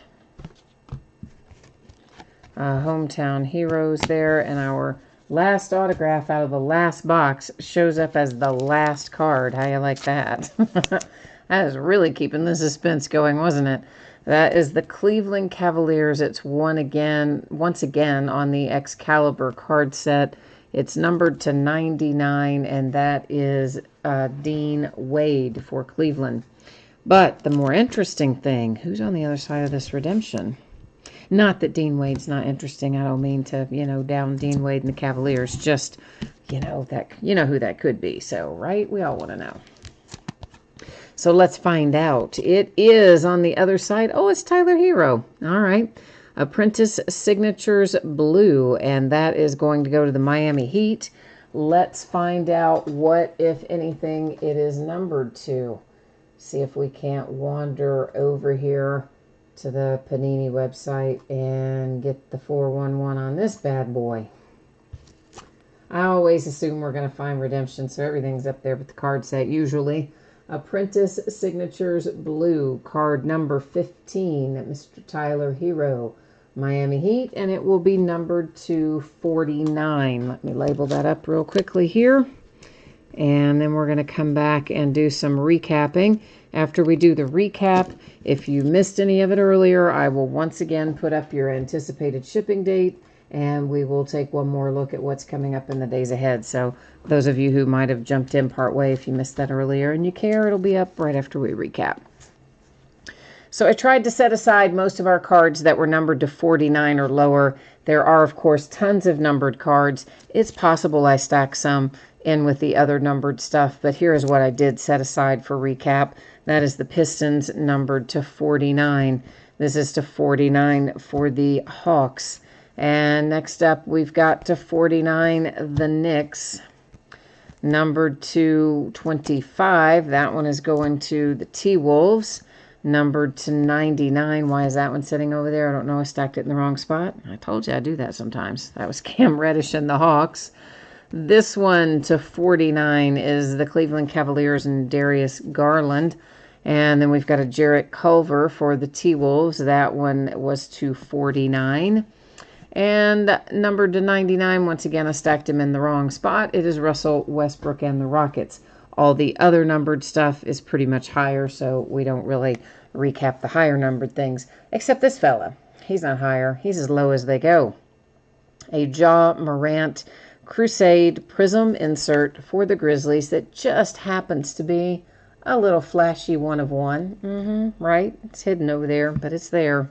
Hometown Heroes there, and our last autograph out of the last box shows up as the last card. How you like that? That is really keeping the suspense going, wasn't it? That is the Cleveland Cavaliers. It's once again on the Excalibur card set. It's numbered to 99, and that is Dean Wade for Cleveland. But the more interesting thing, who's on the other side of this redemption? Not that Dean Wade's not interesting. I don't mean to, down Dean Wade and the Cavaliers. Just, who that could be. So, right? We all want to know. So let's find out. It is on the other side. Oh, it's Tyler Hero. All right. Apprentice Signatures Blue, and that is going to go to the Miami Heat. Let's find out what, if anything, it is numbered to. See if we can't wander over here to the Panini website and get the 411 on this bad boy. I always assume we're going to find redemption, so everything's up there but the card set usually. Apprentice Signatures Blue, card number 15, Mr. Tyler Hero, Miami Heat, and it will be numbered to 49. Let me label that up real quickly here. And then we're going to come back and do some recapping. After we do the recap, if you missed any of it earlier, I will once again put up your anticipated shipping date, and we will take one more look at what's coming up in the days ahead. So those of you who might have jumped in partway, if you missed that earlier and you care, it'll be up right after we recap. So I tried to set aside most of our cards that were numbered to 49 or lower. There are, of course, tons of numbered cards. It's possible I stack some in with the other numbered stuff, but here is what I did set aside for recap. That is the Pistons numbered to 49. This is to 49 for the Hawks. And next up, we've got to 49, the Knicks, numbered to 25. That one is going to the T-Wolves, numbered to 99. Why is that one sitting over there? I don't know. I stacked it in the wrong spot. I told you I do that sometimes. That was Cam Reddish and the Hawks. This one to 49 is the Cleveland Cavaliers and Darius Garland. And then we've got a Jarrett Culver for the T-Wolves. That one was to 49. And numbered to 99, once again, I stacked him in the wrong spot. It is Russell Westbrook and the Rockets. All the other numbered stuff is pretty much higher, so we don't really recap the higher numbered things. Except this fella. He's not higher. He's as low as they go. A Ja Morant Crusade Prism insert for the Grizzlies that just happens to be a little flashy one of one. Right? It's hidden over there, but it's there.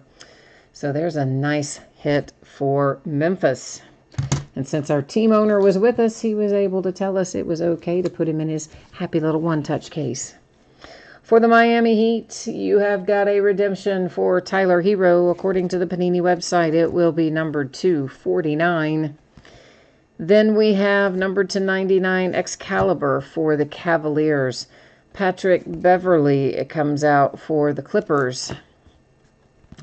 So there's a nice hit for Memphis. And since our team owner was with us, he was able to tell us it was okay to put him in his happy little one-touch case. For the Miami Heat, you have got a redemption for Tyler Hero. According to the Panini website, it will be numbered to 49. Then we have numbered to 99 Excalibur for the Cavaliers. Patrick Beverly, it comes out for the Clippers.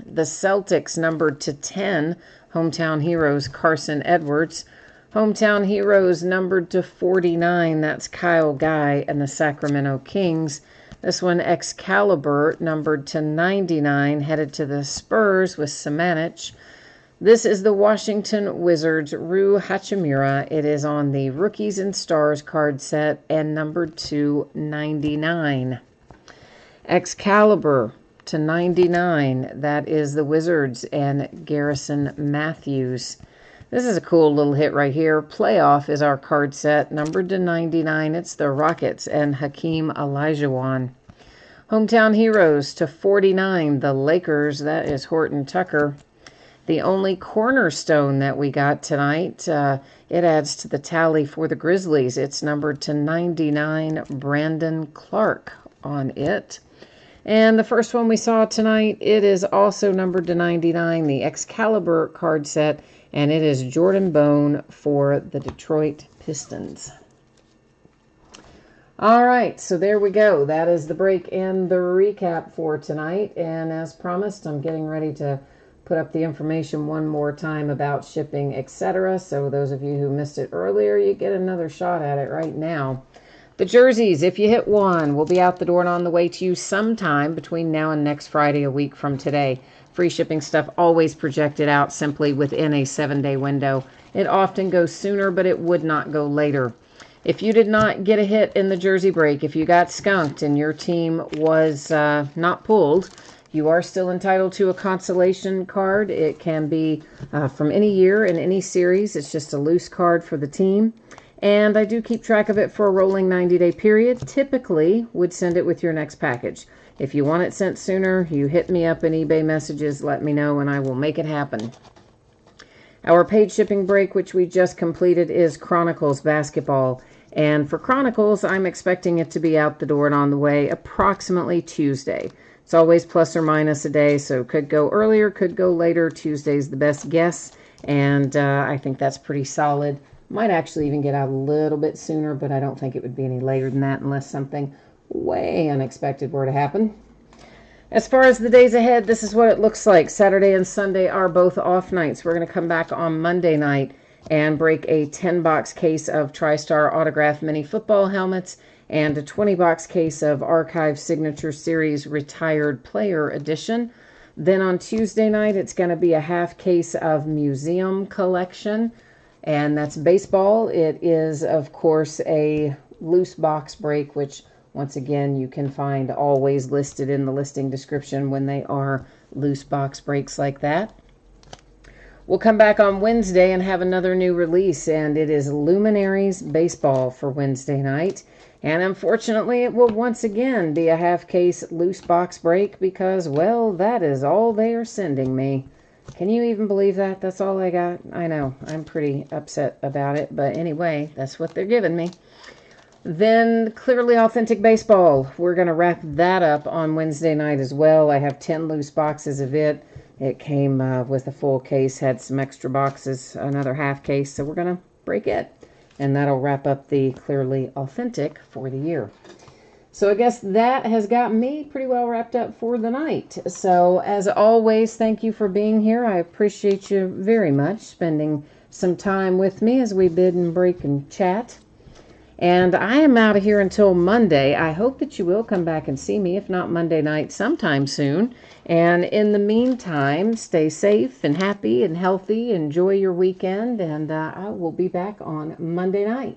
The Celtics numbered to 10, Hometown Heroes Carson Edwards. Hometown Heroes numbered to 49, that's Kyle Guy and the Sacramento Kings. This one, Excalibur, numbered to 99, headed to the Spurs with Semanich. This is the Washington Wizards Rui Hachimura. It is on the Rookies and Stars card set and numbered to 99. Excalibur to 99. That is the Wizards and Garrison Matthews. This is a cool little hit right here. Playoff is our card set, numbered to 99. It's the Rockets and Hakeem Olajuwon. Hometown Heroes to 49. The Lakers. That is Horton Tucker. The only cornerstone that we got tonight, it adds to the tally for the Grizzlies. It's numbered to 99. Brandon Clark on it. And the first one we saw tonight, it is also numbered to 99, the Excalibur card set, and it is Jordan Bone for the Detroit Pistons. All right, so there we go. That is the break and the recap for tonight. And as promised, I'm getting ready to put up the information one more time about shipping, etc. So those of you who missed it earlier, you get another shot at it right now. The jerseys, if you hit one, will be out the door and on the way to you sometime between now and next Friday, a week from today. Free shipping stuff always projected out simply within a 7-day window. It often goes sooner, but it would not go later. If you did not get a hit in the jersey break, if you got skunked and your team was not pulled, you are still entitled to a consolation card. It can be from any year in any series. It's just a loose card for the team. And I do keep track of it for a rolling 90-day period. Typically, would send it with your next package. If you want it sent sooner, you hit me up in eBay messages, let me know, and I will make it happen. Our paid shipping break, which we just completed, is Chronicles Basketball. And for Chronicles, I'm expecting it to be out the door and on the way approximately Tuesday. It's always plus or minus a day, so could go earlier, could go later. Tuesday's the best guess, and I think that's pretty solid. Might actually even get out a little bit sooner, but I don't think it would be any later than that unless something way unexpected were to happen. As far as the days ahead, this is what it looks like. Saturday and Sunday are both off nights. We're going to come back on Monday night and break a 10-box case of TriStar Autograph Mini Football helmets and a 20-box case of Archive Signature Series Retired Player Edition. Then on Tuesday night, it's going to be a half case of Museum Collection. And that's baseball. It is, of course, a loose box break, which, once again, you can find always listed in the listing description when they are loose box breaks like that. We'll come back on Wednesday and have another new release, and it is Luminaries Baseball for Wednesday night. And unfortunately, it will once again be a half-case loose box break because, well, that is all they are sending me. Can you even believe that? That's all I got. I know. I'm pretty upset about it. But anyway, that's what they're giving me. Then Clearly Authentic Baseball. We're going to wrap that up on Wednesday night as well. I have 10 loose boxes of it. It came with a full case, had some extra boxes, another half case. So we're going to break it. And that'll wrap up the Clearly Authentic for the year. So I guess that has got me pretty well wrapped up for the night. So as always, thank you for being here. I appreciate you very much spending some time with me as we bid and break and chat. And I am out of here until Monday. I hope that you will come back and see me, if not Monday night, sometime soon. And in the meantime, stay safe and happy and healthy. Enjoy your weekend, and I will be back on Monday night.